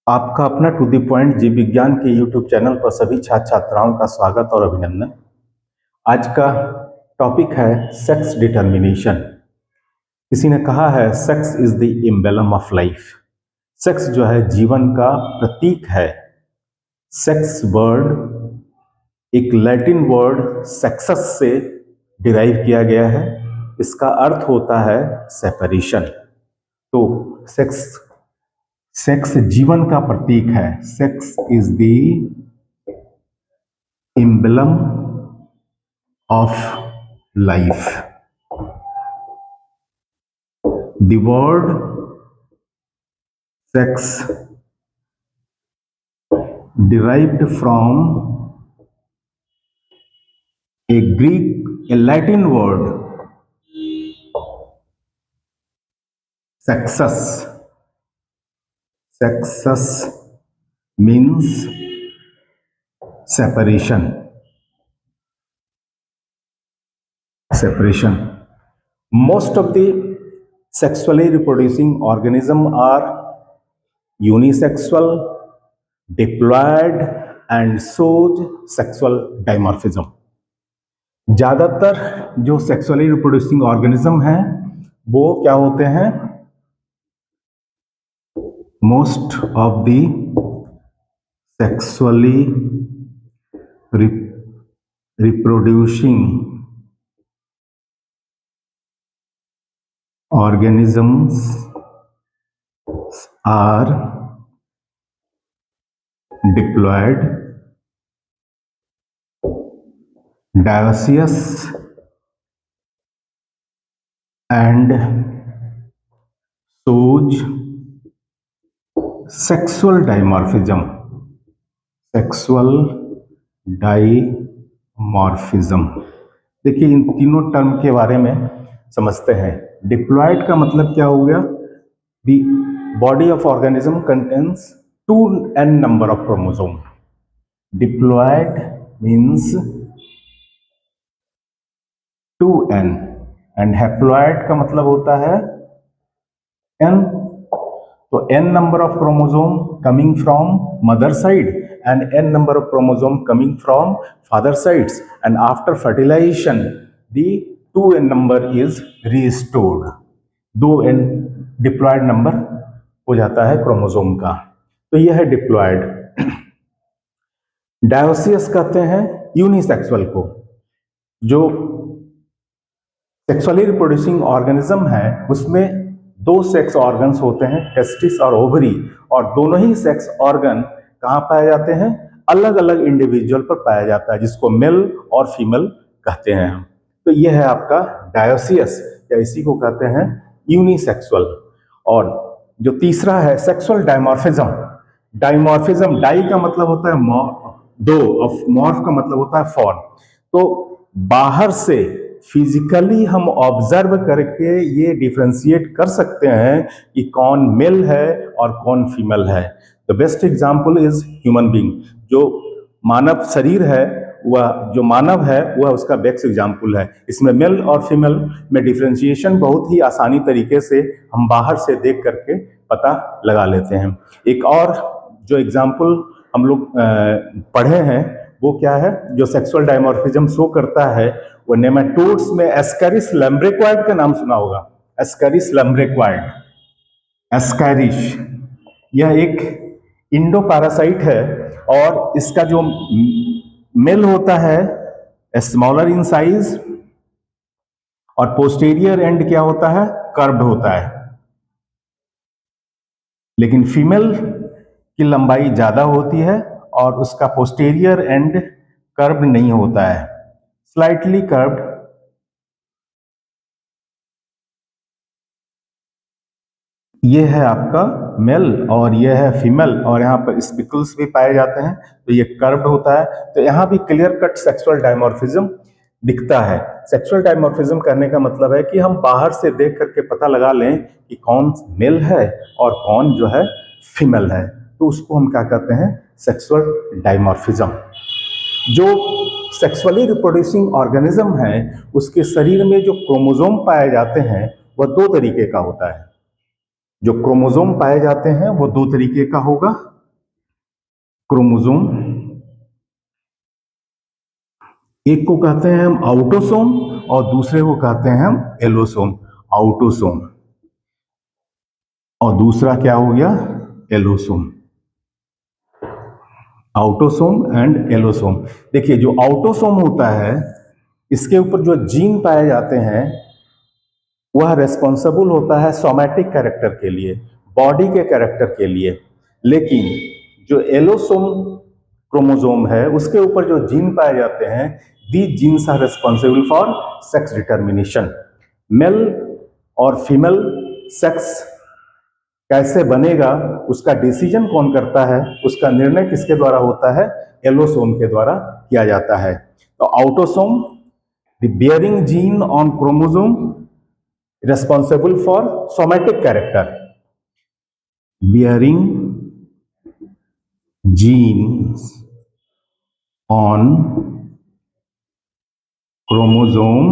आपका अपना to the point जीव विज्ञान के यूट्यूब चैनल पर सभी छात्र छात्राओं का स्वागत और अभिनंदन। आज का टॉपिक है सेक्स डिटर्मिनेशन। किसी ने कहा है sex is the emblem of life. Sex जो है जीवन का प्रतीक है। सेक्स वर्ड एक लैटिन वर्ड सेक्सस से डिराइव किया गया है। इसका अर्थ होता है सेपरेशन। तो सेक्स जीवन का प्रतीक है। Sex is the emblem of life. The word sex derived from a Latin word sexus. Sexus means separation. Most of the sexually reproducing organisms are unisexual, diploid and shows sexual dimorphism. ज्यादातर जो sexually reproducing organism हैं वो क्या होते हैं? Most of the sexually reproducing organisms are diploid, dioecious and shows sexual dimorphism. देखिए इन तीनों term के बारे में समझते हैं। डिप्लॉयड का मतलब क्या हो गया? The body of organism contains 2n number of chromosome. Diploid means 2n and haploid का मतलब होता है n। तो n number of chromosome coming from mother side and n number of chromosome coming from father sides, and after fertilization the 2n number is restored। 2n diploid number हो जाता है chromosome का। तो यह है डिप्लॉयड। डायोसियस कहते हैं unisexual को। जो सेक्सुअली रिप्रोड्यूसिंग ऑर्गेनिज्म है उसमें दो सेक्स ऑर्गन्स होते हैं, टेस्टिस और ओवरी, और दोनों ही सेक्स ऑर्गन कहाँ पाए जाते हैं? अलग अलग इंडिविजुअल पर पाया जाता है, जिसको मेल और फीमेल कहते हैं। तो यह है आपका डायोसियस, या इसी को कहते हैं यूनिसेक्सुअल। और जो तीसरा है सेक्सुअल डायमॉर्फिज्म। डायमॉर्फिज्म, डाई का मतलब होता है दो, और मॉर्फ का मतलब होता है फॉर्म। तो बाहर से फिजिकली हम ऑब्जर्व करके ये डिफरेंशिएट कर सकते हैं कि कौन मेल है और कौन फीमेल है। The best example is human being. जो मानव शरीर है वह, जो मानव है वह उसका बेस्ट एग्जाम्पल है। इसमें मेल और फीमेल में डिफरेंशिएशन बहुत ही आसानी तरीके से हम बाहर से देख करके पता लगा लेते हैं। एक और जो एग्जाम्पल हम लोग पढ़े हैं वो क्या है, जो सेक्सुअल डायमॉर्फिज्म शो करता है, वो नेमाटोड्स में एस्कैरिस लैम्ब्रेक्वाइड का नाम सुना होगा। एस्कैरिस लैम्ब्रेक्वाइड, एस्कैरिस, यह एक इंडो पैरासाइट है और इसका जो मेल होता है स्मॉलर इन साइज, और पोस्टीरियर एंड क्या होता है? कर्व्ड होता है। लेकिन फीमेल की लंबाई ज्यादा होती है और उसका पोस्टीरियर एंड कर्व्ड नहीं होता है, स्लाइटली कर्व्ड। ये है आपका मेल और ये है फीमेल, और यहाँ पर स्पिकल्स भी पाए जाते हैं, तो ये कर्व्ड होता है। तो यहाँ भी क्लियर कट सेक्सुअल डायमॉर्फिज्म दिखता है। सेक्सुअल डायमॉर्फिज्म करने का मतलब है कि हम बाहर से देख करके पता लगा लें कि कौन मेल है और कौन जो है फीमेल है, तो उसको हम क्या कहते हैं? Sexual dimorphism. जो सेक्सुअली रिप्रोड्यूसिंग ऑर्गेनिज्म है उसके शरीर में जो क्रोमोसोम पाए जाते हैं वह दो तरीके का होता है। जो क्रोमोसोम पाए जाते हैं वो दो तरीके का होगा। क्रोमोसोम, एक को कहते हैं हम ऑटोसोम और दूसरे को कहते हैं हम एलोसोम। ऑटोसोम और दूसरा क्या हो गया, एलोसोम। Autosome and allosome. देखिए जो ऑटोसोम होता है इसके ऊपर जो जीन पाए जाते हैं वह रेस्पॉन्सिबल होता है सोमैटिक कैरेक्टर के लिए, बॉडी के कैरेक्टर के लिए। लेकिन जो एलोसोम क्रोमोसोम है उसके ऊपर जो जीन पाए जाते हैं, these genes are responsible for sex determination. Male और फीमेल सेक्स कैसे बनेगा उसका डिसीजन कौन करता है, उसका निर्णय किसके द्वारा होता है, एलोसोम के द्वारा किया जाता है। तो autosome, the bearing gene on chromosome responsible for somatic character, bearing genes on chromosome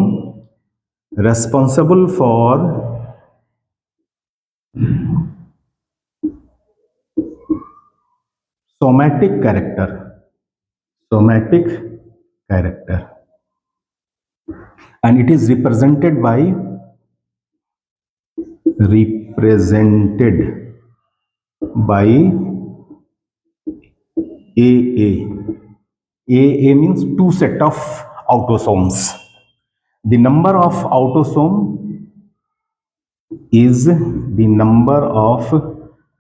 responsible for somatic character, somatic character, and it is represented by AA. AA means two set of autosomes. The number of autosome is the number of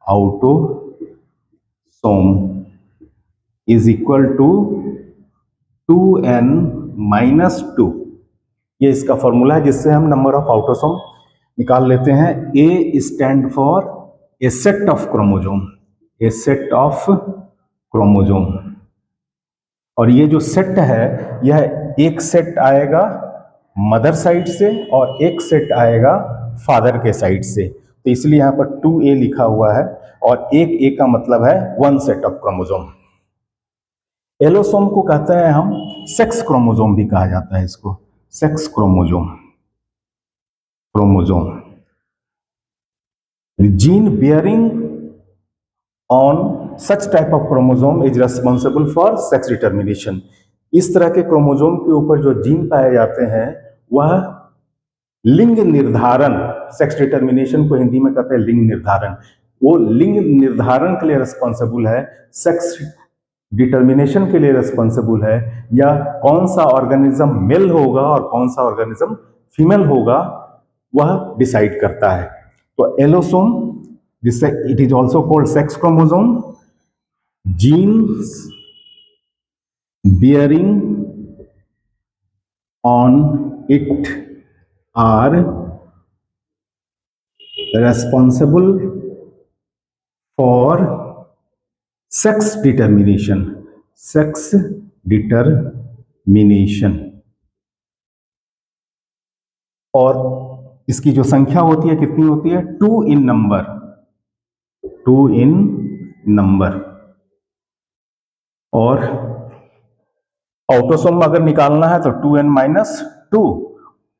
autosome is equal to 2n minus 2। ये इसका formula है जिससे हम number of autosome निकाल लेते हैं। A stand for a set of chromosome, a set of chromosome. और ये जो सेट है यह एक सेट आएगा मदर साइड से और एक सेट आएगा फादर के साइड से, तो इसलिए यहाँ पर 2a लिखा हुआ है और एक ए का मतलब है one set of chromosome. Allosome को कहते हैं हम सेक्स क्रोमोसोम भी कहा जाता है, इसको sex chromosome. The gene bearing on such type of chromosome is responsible for sex determination। इस तरह के क्रोमोसोम के ऊपर जो जीन पाए जाते हैं वह लिंग निर्धारण, सेक्स डिटर्मिनेशन को हिंदी में कहते हैं लिंग निर्धारण, वो लिंग निर्धारण के लिए रिस्पॉन्सिबल है, सेक्स डिटर्मिनेशन के लिए रिस्पॉन्सिबल है, या कौन सा ऑर्गेनिज्म मेल होगा और कौन सा ऑर्गेनिज्म फीमेल होगा वह डिसाइड करता है। तो allosome, this it is also called sex chromosome, genes bearing on it are responsible for sex determination, sex determination। और इसकी जो संख्या होती है कितनी होती है, 2 in number, 2 in number। और ऑटोसोम अगर निकालना है तो 2n माइनस 2,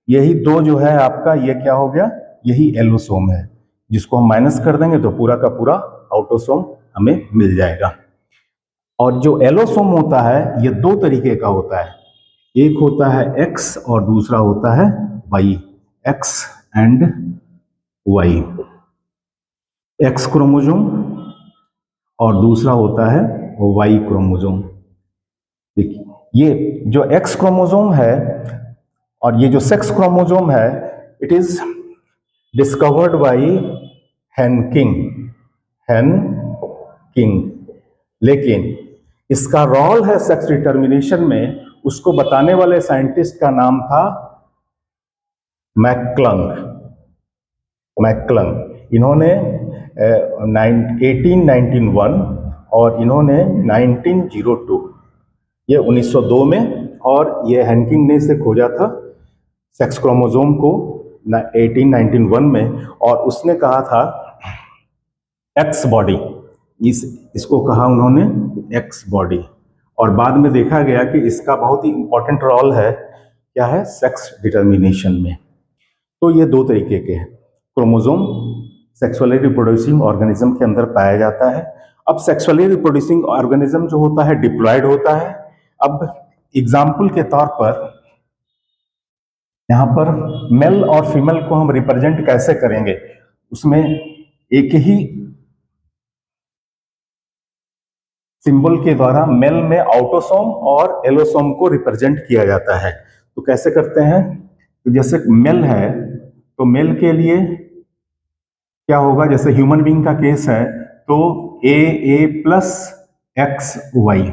यही दो जो है आपका ये क्या हो गया, यही एलोसोम है, जिसको हम माइनस कर देंगे तो पूरा का पूरा ऑटोसोम हमें मिल जाएगा। और जो एलोसोम होता है ये दो तरीके का होता है, एक होता है एक्स और दूसरा होता है Y, X and Y, X chromosome और दूसरा होता है वाई क्रोमोसोम। देखिए ये जो एक्स क्रोमोसोम है और ये जो सेक्स क्रोमोसोम है, इट इज डिस्कवर्ड बाय हेनकिंग, लेकिन इसका रोल है सेक्स डिटर्मिनेशन में, उसको बताने वाले साइंटिस्ट का नाम था मैक्लंग। इन्होंने 1891 और इन्होंने 1902, ये 1902 में, और ये हेनकिंग ने इसे खोजा था सेक्स क्रोमोसोम को 1891 में, और उसने कहा था एक्स बॉडी, इसको कहा उन्होंने एक्स बॉडी। और बाद में देखा गया कि इसका बहुत ही इंपॉर्टेंट रोल है, क्या है, सेक्स डिटर्मिनेशन में। तो ये दो तरीके के हैं, क्रोमोसोम सेक्सुअली रिप्रोड्यूसिंग ऑर्गेनिज्म के अंदर पाया जाता है, अब सेक्सुअली रिप्रोड्यूसिंग ऑर्गेनिज्म जो होता है डिप्लॉयड होता है। अब एग्जाम्पल के तौर पर यहां पर मेल और फीमेल को हम रिप्रेजेंट कैसे करेंगे, उसमें एक ही सिंबल के द्वारा मेल में ऑटोसोम और एलोसोम को रिप्रेजेंट किया जाता है। तो कैसे करते हैं, तो जैसे मेल है तो मेल के लिए क्या होगा, जैसे ह्यूमन बीइंग का केस है तो ए प्लस एक्स वाई,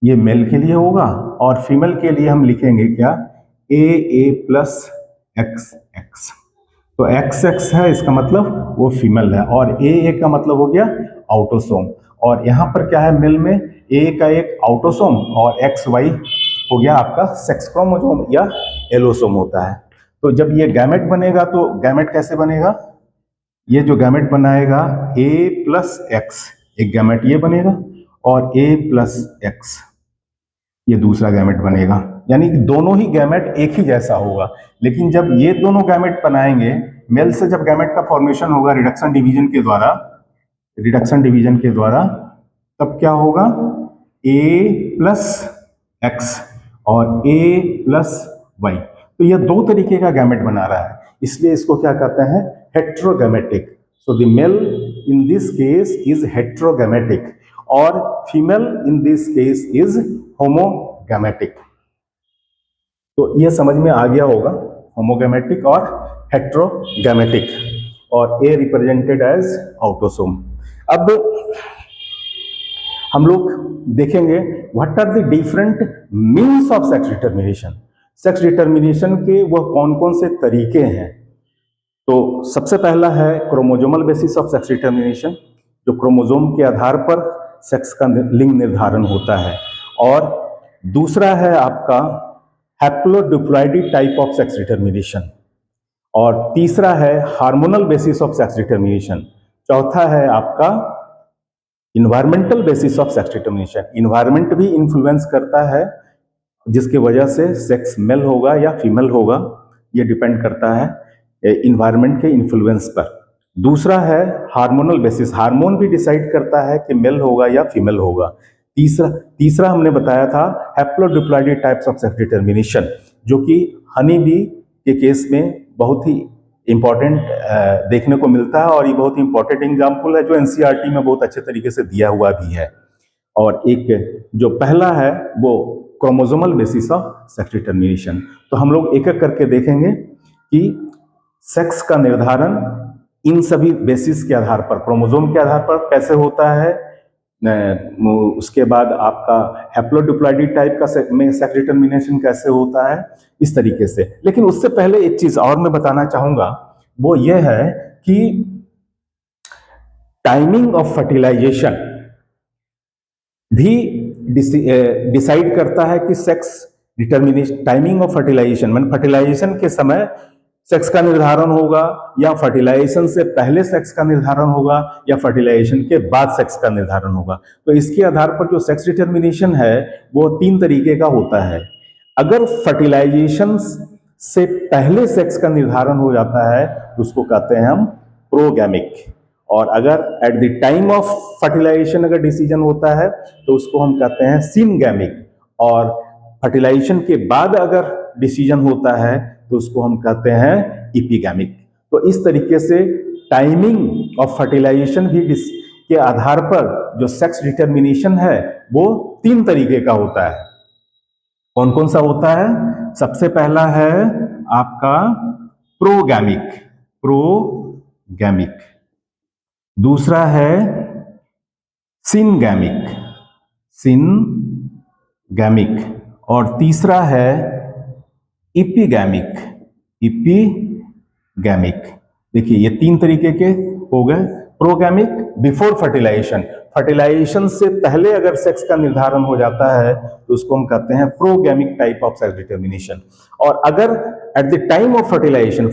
ये मेल के लिए होगा, और फीमेल के लिए हम लिखेंगे क्या, ए प्लस एक्स एक्स। तो एक्स एक्स है, इसका मतलब वो फीमेल है, और ए का मतलब हो गया ऑटोसोम। और यहाँ पर क्या है, मेल में ए का एक ऑटोसोम और एक्स वाई हो गया आपका सेक्स क्रोमोसोम या एलोसोम होता है। तो जब ये गैमेट बनेगा तो गैमेट कैसे बनेगा, ये जो गैमेट बनाएगा ए प्लस एक्स, एक गैमेट ये बनेगा, और ए प्लस एक्स ये दूसरा गैमेट बनेगा, यानी कि दोनों ही गैमेट एक ही जैसा होगा। लेकिन जब ये दोनों गैमेट बनाएंगे, मेल से जब गैमेट का फॉर्मेशन होगा रिडक्शन डिवीजन के द्वारा, तब क्या होगा, ए प्लस एक्स और ए प्लस वाई। तो ये दो तरीके का गैमेट बना रहा है, इसलिए इसको क्या कहते हैं, heterogametic. So the male in this case is heterogametic और female in this case is homogametic. तो ये समझ में आ गया होगा, होमोगैमेटिक और हेट्रोगैमेटिक, और ए रिप्रेजेंटेड एज ऑटोसोम। अब हम लोग देखेंगे what are the different means of sex determination. Sex determination के वह कौन कौन से तरीके हैं। तो सबसे पहला है chromosomal basis of sex determination, जो क्रोमोजोम के आधार पर सेक्स का लिंग निर्धारण होता है। और दूसरा है आपका हैप्लोडिप्लॉइडी टाइप ऑफ सेक्स डिटर्मिनेशन, और तीसरा है hormonal basis of sex determination. चौथा है आपका environmental basis of sex determination. Environment भी इन्फ्लुएंस करता है, जिसके वजह से सेक्स मेल होगा या फीमेल होगा, ये डिपेंड करता है इन्वायरमेंट के इन्फ्लुएंस पर। दूसरा है हार्मोनल बेसिस, हार्मोन भी डिसाइड करता है कि मेल होगा या फीमेल होगा। तीसरा हमने बताया था हैप्लोडिप्लॉइडी टाइप्स ऑफ सेक्स डिटर्मिनेशन, जो कि हनी बी के केस में बहुत ही इंपॉर्टेंट देखने को मिलता है, और ये बहुत ही इंपॉर्टेंट एग्जाम्पल है जो एनसीईआरटी में बहुत अच्छे तरीके से दिया हुआ भी है। और एक जो पहला है वो chromosomal basis of sex determination. तो हम लोग एक एक करके देखेंगे कि सेक्स का निर्धारण इन सभी बेसिस के आधार पर, क्रोमोसोम के आधार पर कैसे होता है। उसके बाद आपका हैप्लोडिप्लॉइडी टाइप का सेक्स डिटर्मिनेशन कैसे होता है, इस तरीके से। लेकिन उससे पहले एक चीज और मैं बताना चाहूंगा, वो ये है कि टाइमिंग ऑफ फर्टिलाइजेशन भी डिसाइड करता है कि sex determination, timing of fertilization मान फर्टिलाइजेशन के समय सेक्स का निर्धारण होगा, या फर्टिलाइजेशन से पहले सेक्स का निर्धारण होगा, या फर्टिलाइजेशन के बाद सेक्स का निर्धारण होगा। तो इसके आधार पर जो सेक्स डिटर्मिनेशन है वो 3 तरीके का होता है। अगर फर्टिलाइजेशन से पहले सेक्स का निर्धारण हो जाता है तो उसको कहते हैं हम प्रोगैमिक, और अगर at the time of fertilization अगर डिसीजन होता है तो उसको हम कहते हैं सिनगैमिक, और फर्टिलाइजेशन के बाद अगर डिसीजन होता है तो उसको हम कहते हैं इपिगैमिक। तो इस तरीके से टाइमिंग ऑफ फर्टिलाइजेशन भी के आधार पर जो सेक्स डिटर्मिनेशन है वो 3 तरीके का होता है। कौन कौन सा होता है? सबसे पहला है आपका प्रोगैमिक, दूसरा है सिनगैमिक, और तीसरा है इपिगैमिक। देखिए ये 3 तरीके के हो गए। प्रोगैमिक बिफोर फर्टिलाइजेशन, फर्टिलाइजेशन से पहले अगर सेक्स का निर्धारण हो जाता है तो उसको हम कहते हैं progamic type of sex determination. और अगर at the time of fertilization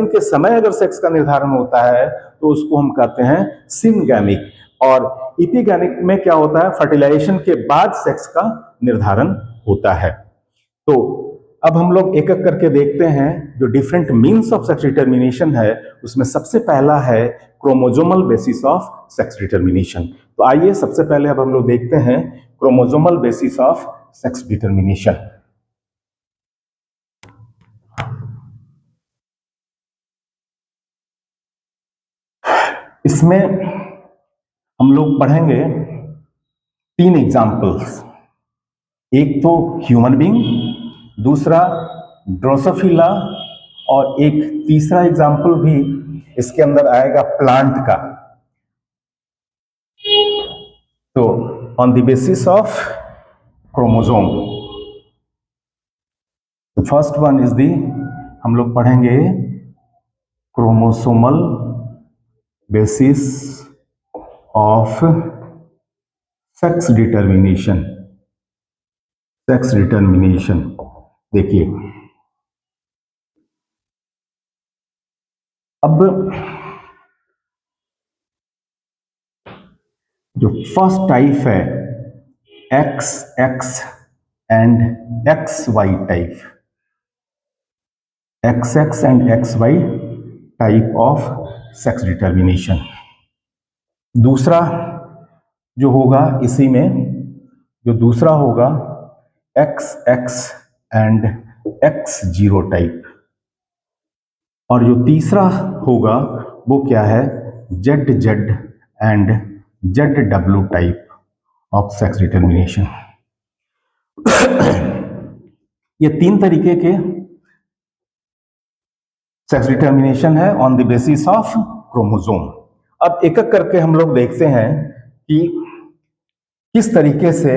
के समय अगर सेक्स का निर्धारण होता है तो उसको हम कहते हैं सिनगैमिक। और इपिगैमिक में क्या होता है, फर्टिलाइजेशन के बाद सेक्स का निर्धारण होता है। तो अब हम लोग एक एक करके देखते हैं जो different means of sex determination है, उसमें सबसे पहला है chromosomal basis of sex determination. तो आइए सबसे पहले अब हम लोग देखते हैं chromosomal basis of sex determination. इसमें हम लोग पढ़ेंगे 3 एग्जाम्पल्स, एक तो ह्यूमन बीइंग, दूसरा ड्रोसोफिला, और एक तीसरा एग्जाम्पल भी इसके अंदर आएगा प्लांट का। तो on the basis of chromosome, the first one is the, हम लोग पढ़ेंगे chromosomal basis of sex determination. Sex determination देखिए, अब जो फर्स्ट टाइप है X X and X Y type, X X and X Y type of sex determination. दूसरा जो होगा इसी में, जो दूसरा होगा X X and X zero type, और जो तीसरा होगा वो क्या है, Z Z and Z W type of sex determination. ये 3 तरीके के सेक्स डिटर्मिनेशन है on the basis of chromosome. अब एक एक करके हम लोग देखते हैं कि किस तरीके से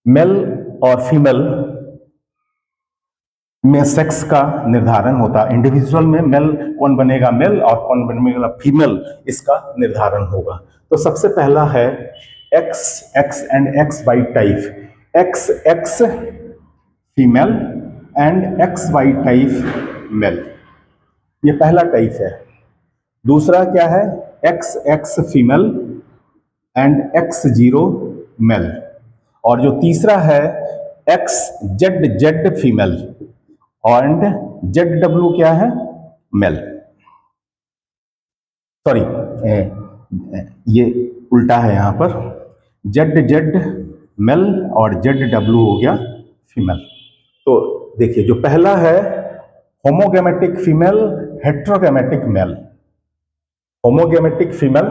मेल और फीमेल में सेक्स का निर्धारण होता है। इंडिविजुअल में मेल कौन बनेगा मेल और कौन बनेगा फीमेल, इसका निर्धारण होगा। तो सबसे पहला है X X and X Y type, X X female and X Y type male, ये पहला टाइप है। दूसरा क्या है, X X female and X zero male, और जो तीसरा है X Z Z female and Z W क्या है, मेल। सॉरी, ये उल्टा है यहां पर, जेड जेड मेल और जेड डब्ल्यू हो गया फीमेल। तो देखिए, जो पहला है homogametic female heterogametic mail. Homogametic female,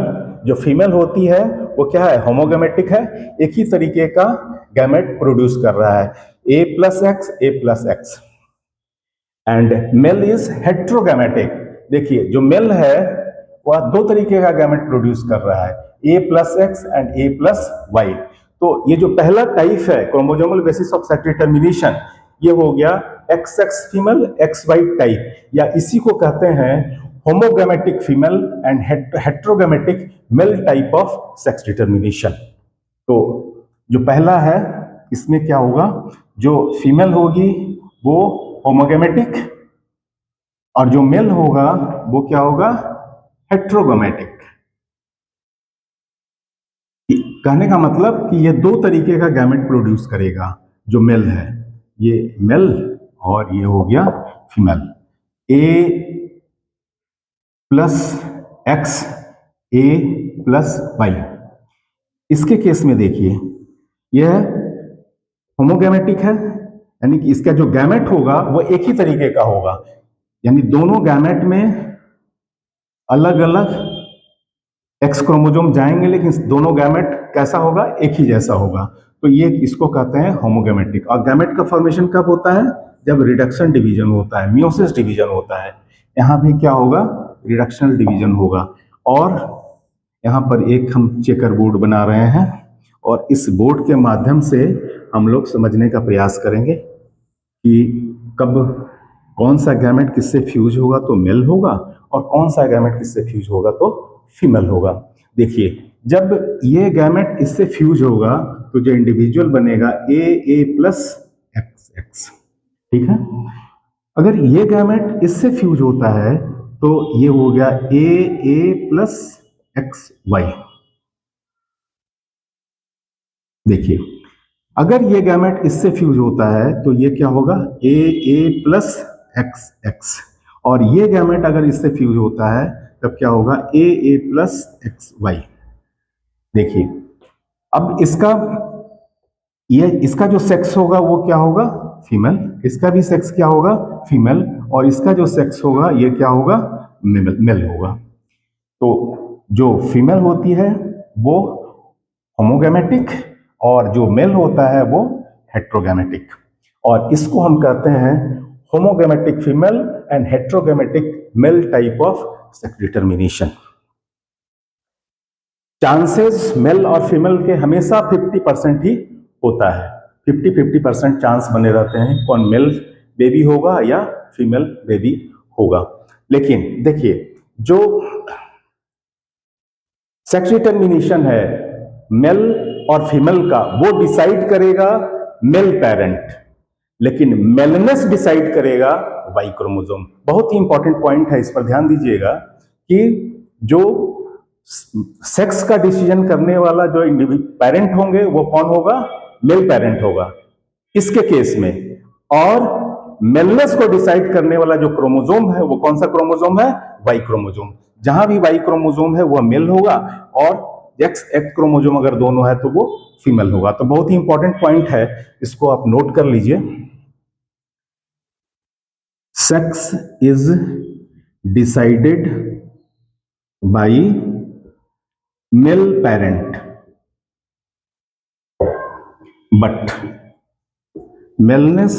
जो फीमेल होती है वो क्या है, होमोगेमेटिक है, एक ही तरीके का गैमेट प्रोड्यूस कर रहा है, A plus X, and male is heterogametic. देखिए, जो मेल है वह 2 तरीके का गैमेट प्रोड्यूस कर रहा है, A plus X and A plus Y. तो ये जो पहला टाइप है chromosomal basis of sex determination, ये हो गया X X female X Y type, या इसी को कहते हैं homogametic female and heterogametic male type of sex determination. तो जो पहला है इसमें क्या होगा, जो फीमेल होगी वो होमोगेमेटिक और जो मेल होगा वो क्या होगा, हेट्रोगोमेटिक। कहने का मतलब कि ये 2 तरीके का गैमेट प्रोड्यूस करेगा। जो मेल है ये मेल और ये हो गया female, A plus x A plus Y. इसके केस में देखिए, यह होमोगैमेटिक है, यानी कि इसका जो गैमेट होगा वो एक ही तरीके का होगा, यानी दोनों गैमेट में अलग अलग एक्स क्रोमोसोम जाएंगे लेकिन दोनों गैमेट कैसा होगा, एक ही जैसा होगा। तो ये इसको कहते हैं होमोगैमेटिक। और गैमेट का फॉर्मेशन कब होता है, जब रिडक्शन डिवीजन होता है, मियोसिस डिवीजन होता है। यहाँ भी क्या होगा, रिडक्शनल डिवीजन होगा। और यहाँ पर एक हम चेकर बोर्ड बना रहे हैं और इस बोर्ड के माध्यम से हम लोग समझने का प्रयास करेंगे कि कब कौन सा गैमेट किससे फ्यूज होगा तो मेल होगा और कौन सा गैमेट किससे फ्यूज होगा तो फीमेल होगा। देखिए, जब ये गैमेट इससे फ्यूज होगा तो जो इंडिविजुअल बनेगा ए प्लस एक्स एक्स, ठीक है। अगर ये गैमेट इससे फ्यूज होता है तो ये हो गया ए प्लस एक्स वाई। देखिए, अगर ये गैमेट इससे फ्यूज होता है तो ये क्या होगा, ए प्लस एक्स एक्स, और ये गैमेट अगर इससे फ्यूज होता है तब क्या होगा, ए प्लस एक्स वाई। देखिए अब इसका जो सेक्स होगा वो क्या होगा, फीमेल, इसका भी सेक्स क्या होगा, फीमेल, और इसका जो सेक्स होगा ये क्या होगा, मेल होगा। तो जो फीमेल होती है वो होमोगैमेटिक और जो मेल होता है वो हेट्रोगैमेटिक, और इसको हम कहते हैं homogametic female and heterogametic male type of sex determination. Chances male और फीमेल के हमेशा 50% ही होता है, 50-50% चांस बने रहते हैं कौन मेल बेबी होगा या फीमेल बेबी होगा। लेकिन देखिए जो सेक्स डिटर्मिनेशन है मेल और फीमेल का वो डिसाइड करेगा मेल पेरेंट, लेकिन मेलनेस डिसाइड करेगा वाई क्रोमोसोम। बहुत ही इंपॉर्टेंट पॉइंट है, इस पर ध्यान दीजिएगा कि जो सेक्स का डिसीजन करने वाला जो पेरेंट होंगे वो कौन होगा, मेल पेरेंट होगा इसके केस में, और मेलनेस को डिसाइड करने वाला जो क्रोमोसोम है वो कौन सा क्रोमोसोम है, वाई क्रोमोसोम। जहां भी वाई क्रोमोसोम है वह मेल होगा, और एक्स क्रोमोसोम अगर दोनों है तो वो फीमेल होगा। तो बहुत ही इंपॉर्टेंट पॉइंट है, इसको आप नोट कर लीजिए। Sex is decided by male parent but maleness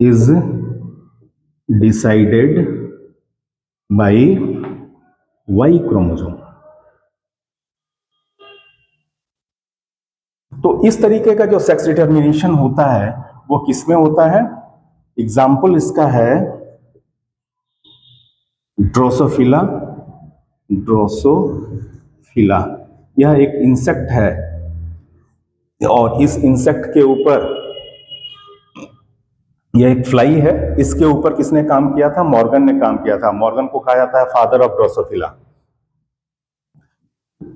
is decided by Y chromosome. तो इस तरीके का जो सेक्स डिटर्मिनेशन होता है वो किसमें होता है, एग्जाम्पल इसका है ड्रोसोफिला। ड्रोसोफिला यह एक इंसेक्ट है, और इस इंसेक्ट के ऊपर यह एक फ्लाई है, इसके ऊपर किसने काम किया था, मॉर्गन ने काम किया था। मॉर्गन को कहा जाता है फादर ऑफ ड्रोसोफिला।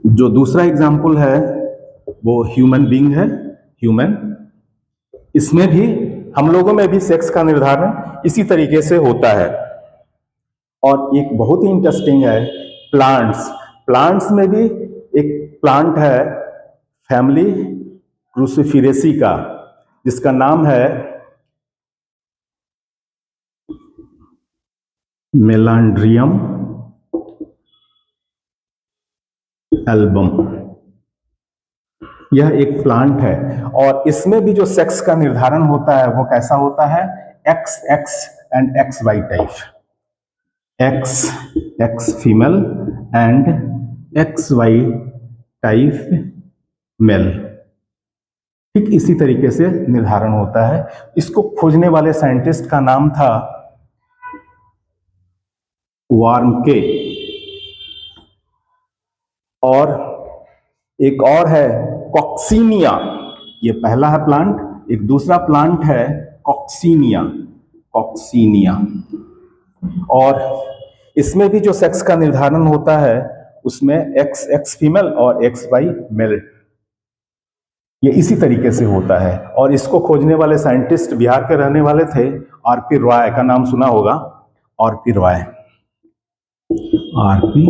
जो दूसरा एग्जाम्पल है वो ह्यूमन बीइंग है, ह्यूमन। इसमें भी हम लोगों में भी सेक्स का निर्धारण इसी तरीके से होता है। और एक बहुत ही इंटरेस्टिंग है प्लांट्स। प्लांट्स में भी एक प्लांट है फैमिली क्रूसिफेरेसी का, जिसका नाम है मेलांड्रियम एल्बम। यह एक प्लांट है, और इसमें भी जो सेक्स का निर्धारण होता है वो कैसा होता है, X X and X Y type, X X female and X Y type male. ठीक इसी तरीके से निर्धारण होता है। इसको खोजने वाले साइंटिस्ट का नाम था वार्मके, और एक और है कॉक्सीनिया। ये पहला है प्लांट, एक दूसरा प्लांट है कॉक्सीनिया, कॉक्सीनिया। और इसमें भी जो सेक्स का निर्धारण होता है उसमें एक्स एक्स फीमेल और एक्स वाई मेल, ये इसी तरीके से होता है। और इसको खोजने वाले साइंटिस्ट बिहार के रहने वाले थे, आर.पी. रॉय का नाम सुना होगा, आर.पी. रॉय, आर.पी.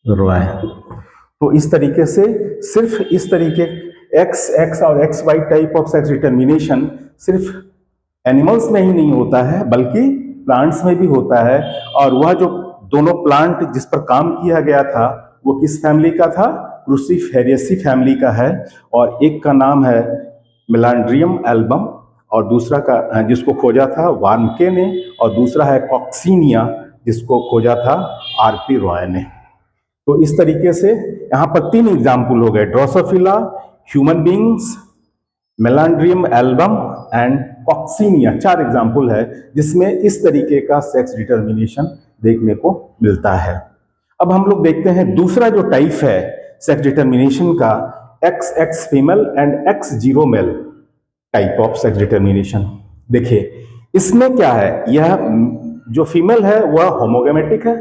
रॉय। तो इस तरीके से सिर्फ इस तरीके एक्स एक्स और X Y type of sex determination सिर्फ एनिमल्स में ही नहीं होता है बल्कि प्लांट्स में भी होता है। और वह जो दोनों प्लांट जिस पर काम किया गया था वो किस फैमिली का था, क्रूसिफेरेसी फैमिली का है। और एक का नाम है मेलांड्रियम एल्बम, और दूसरा का जिसको खोजा था वार्मके ने, और दूसरा है कॉक्सीनिया जिसको खोजा था आर.पी. रॉय ने। तो इस तरीके से यहाँ पर 3 एग्जाम्पल हो गए, Drosophila, human beings, Melandrium album and Coccinia. 4 example है जिसमें इस तरीके का सेक्स डिटर्मिनेशन देखने को मिलता है। अब हम लोग देखते हैं दूसरा जो टाइप है सेक्स डिटर्मिनेशन का, X X female and X zero male type of sex determination. देखिए इसमें क्या है, यह जो फीमेल है वह होमोगैमेटिक है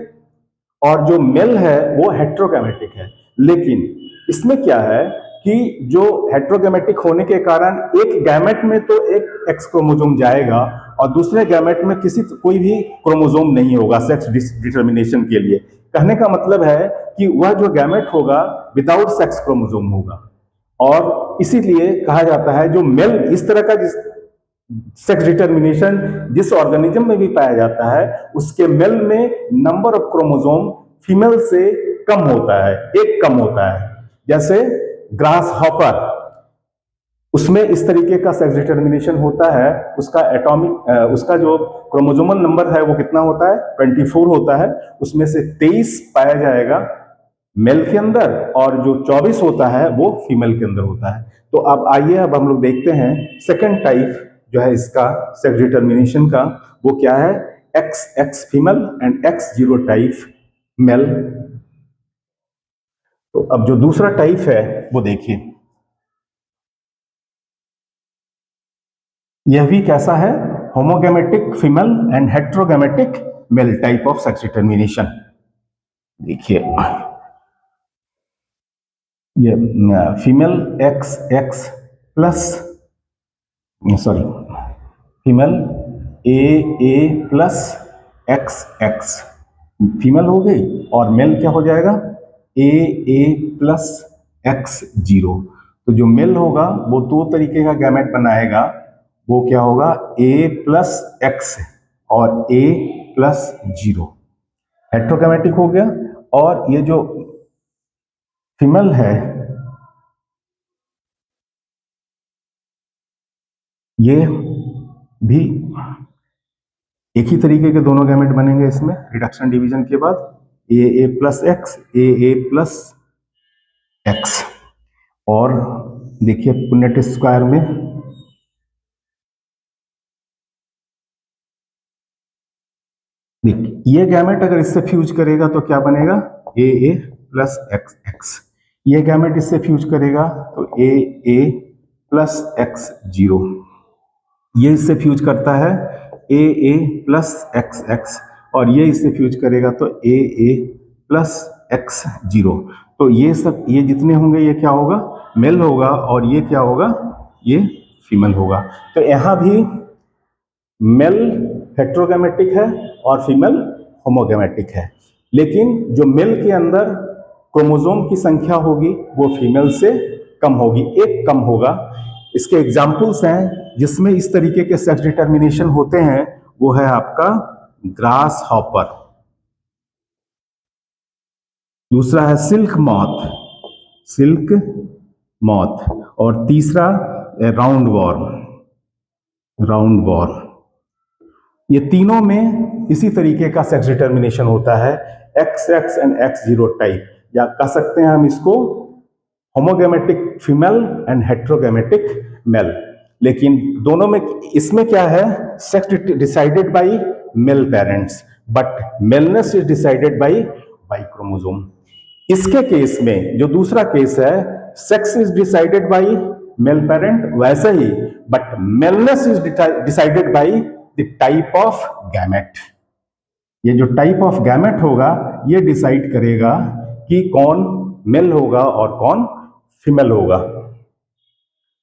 और जो मेल है वो हेट्रोगैमेटिक है। लेकिन इसमें क्या है कि जो हेट्रोगैमेटिक होने के कारण एक गैमेट में तो एक एक्स क्रोमोसोम जाएगा और दूसरे गैमेट में कोई भी क्रोमोसोम नहीं होगा सेक्स डिटर्मिनेशन के लिए। कहने का मतलब है कि वह जो गैमेट होगा विदाउट सेक्स क्रोमोसोम होगा, और इसीलिए कहा जाता है जो मेल इस तरह का सेक्स डिटर्मिनेशन जिस ऑर्गेनिज्म में भी पाया जाता है उसके मेल में नंबर ऑफ क्रोमोसोम फीमेल से कम होता है, एक कम होता है। जैसे ग्रास हॉपर, उसमें इस तरीके का सेक्स डिटर्मिनेशन होता है, उसका जो क्रोमोसोमल नंबर है वो कितना होता है 24 होता है, उसमें से 23 पाया जाएगा मेल के अंदर और जो 24 होता है वो फीमेल के अंदर होता है। तो अब आइए अब हम लोग देखते हैं सेकंड टाइप जो है इसका सेक्स डिटर्मिनेशन का, वो क्या है, X female and X0 type male. तो अब जो दूसरा टाइप है वो देखिए, यह भी कैसा है, homogametic female and heterogametic male type of sex determination. देखिए ये female X plus female A plus X female हो गई, और मेल क्या हो जाएगा ए प्लस X0। तो जो मेल होगा वो दो तरीके का गैमेट बनाएगा, वो क्या होगा A प्लस एक्स और A प्लस 0 हेट्रोगैमेटिक हो गया। और ये जो फीमेल है ये भी एक ही तरीके के दोनों गैमेट बनेंगे इसमें रिडक्शन डिवीजन के बाद, ए प्लस एक्स ए प्लस एक्स। और देखिए पुनेट स्क्वायर में देखिए ये गैमेट अगर इससे फ्यूज करेगा तो क्या बनेगा ए प्लस एक्स। ये गैमेट इससे फ्यूज करेगा तो ए प्लस X0। ये इससे फ्यूज करता है ए प्लस एक्स और ये इससे फ्यूज करेगा तो ए प्लस X0। तो ये जितने होंगे ये क्या होगा मेल होगा, और ये क्या होगा ये फीमेल होगा। तो यहाँ भी मेल हेट्रोगैमेटिक है और फीमेल होमोगैमेटिक है, लेकिन जो मेल के अंदर क्रोमोसोम की संख्या होगी वो फीमेल से कम होगी, एक कम होगा। इसके एग्जाम्पल्स हैं जिसमें इस तरीके के सेक्स डिटर्मिनेशन होते हैं, वो है आपका ग्रास हॉपर, दूसरा है सिल्क मॉथ, और तीसरा राउंड वॉर्म। ये तीनों में इसी तरीके का सेक्स डिटर्मिनेशन होता है, XX एंड X0 टाइप, या कह सकते हैं हम इसको homogametic female and heterogametic male. लेकिन दोनों में इसमें क्या है, sex decided by male parents but maleness is decided by chromosome. इसके केस में जो दूसरा केस है, sex is decided by male parent वैसे ही, but maleness is decided by the type of gamete. ये जो टाइप ऑफ गैमेट होगा ये डिसाइड करेगा कि कौन मेल होगा और कौन फीमेल होगा।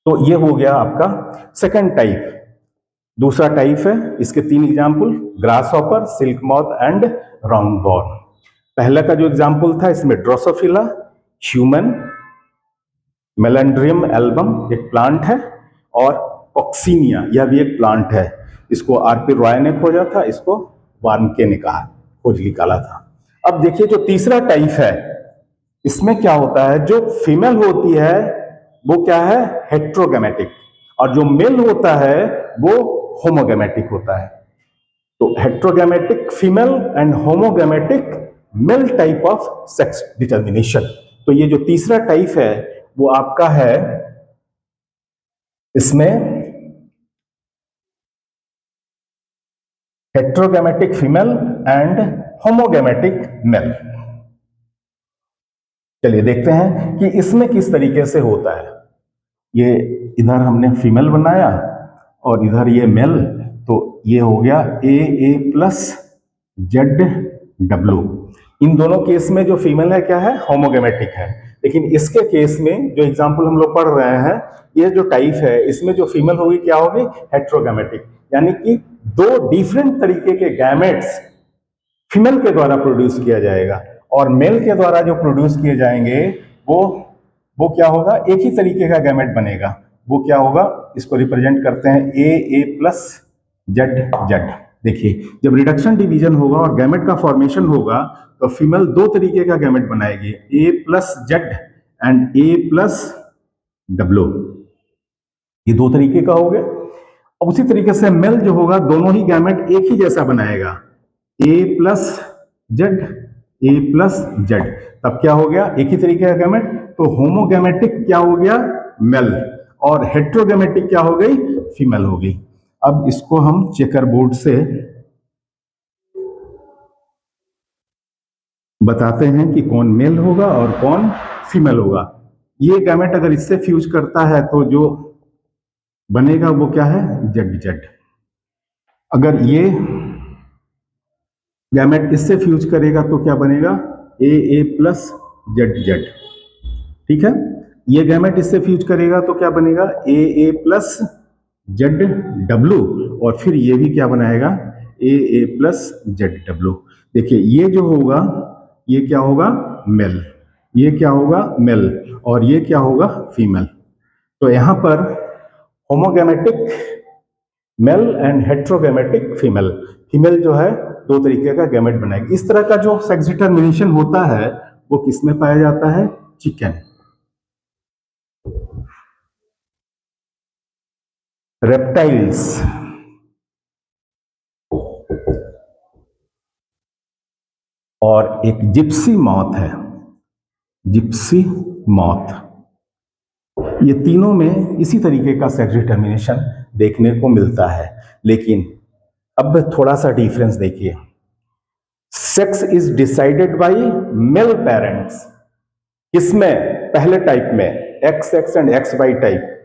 तो ये हो गया आपका सेकंड टाइप। दूसरा टाइप है, इसके 3 example, grass hopper, silk moth and round warm. पहले का जो एग्जाम्पल था इसमें ड्रोसोफिला, ह्यूमन, मेलेंड्रियम एल्बम एक प्लांट है, और कॉक्सीनिया यह भी एक प्लांट है। इसको आरपी रॉय ने खोजा था, इसको वार्नके ने खोज निकाला था। अब देखिए जो तीसरा टाइप है इसमें क्या होता है, जो फीमेल होती है वो क्या है हेट्रोगैमेटिक, और जो मेल होता है वो होमोगैमेटिक होता है। तो heterogametic female and homogametic male type of sex determination. तो ये जो तीसरा टाइप है वो आपका है, इसमें हेट्रोगैमेटिक फीमेल एंड होमोगैमेटिक मेल। चलिए देखते हैं कि इसमें किस तरीके से होता है। ये इधर हमने फीमेल बनाया और इधर ये मेल, तो ये हो गया ए प्लस ZW। इन दोनों केस में जो फीमेल है क्या है, होमोगेमेटिक है। लेकिन इसके केस में जो एग्जाम्पल हम लोग पढ़ रहे हैं, ये जो टाइप है इसमें जो फीमेल होगी क्या होगी, हेट्रोगेमेटिक, यानी कि दो डिफरेंट तरीके के गैमेट्स फीमेल के द्वारा प्रोड्यूस किया जाएगा और मेल के द्वारा जो प्रोड्यूस किए जाएंगे वो क्या होगा, एक ही तरीके का गैमेट बनेगा। वो क्या होगा, इसको रिप्रेजेंट करते हैं ए प्लस जेड जेड। देखिए जब रिडक्शन डिवीजन होगा और गैमेट का फॉर्मेशन होगा तो फीमेल दो तरीके का गैमेट बनाएगी, A plus Z and A plus W, ये दो तरीके का हो गया। अब उसी तरीके से मेल जो होगा दोनों ही गैमेट एक ही जैसा बनाएगा, A plus Z A plus Z, तब क्या हो गया, एक ही तरीके का गैमेट। तो होमोगैमेटिक क्या हो गया, मेल, और हेट्रोगैमेटिक क्या हो गई, फीमेल हो गई। अब इसको हम चेकर बोर्ड से बताते हैं कि कौन मेल होगा और कौन फीमेल होगा। ये गैमेट अगर इससे फ्यूज करता है तो जो बनेगा वो क्या है, जेड जेड। अगर ये गैमेट इससे फ्यूज करेगा तो क्या बनेगा, ए प्लस जेड जेड। ठीक है, ये गैमेट इससे फ्यूज करेगा तो क्या बनेगा, ए प्लस जेड डब्ल्यू, और फिर ये भी क्या बनाएगा, ए प्लस जेड डब्ल्यू। देखिए ये जो होगा ये क्या होगा, मेल, ये क्या होगा मेल, और ये क्या होगा फीमेल। तो यहां पर homogametic male and heterogametic female, female जो है दो तरीके का गैमेट बनाएगी। इस तरह का जो सेक्स डिटर्मिनेशन होता है वो किसमें पाया जाता है, चिकन। रेप्टाइल्स, और एक जिप्सी मॉथ है, जिप्सी मॉथ, ये तीनों में इसी तरीके का सेक्स डिटर्मिनेशन देखने को मिलता है। लेकिन अब थोड़ा सा डिफरेंस देखिए, sex is decided by male parents, किसमें, पहले टाइप में X X and X Y type,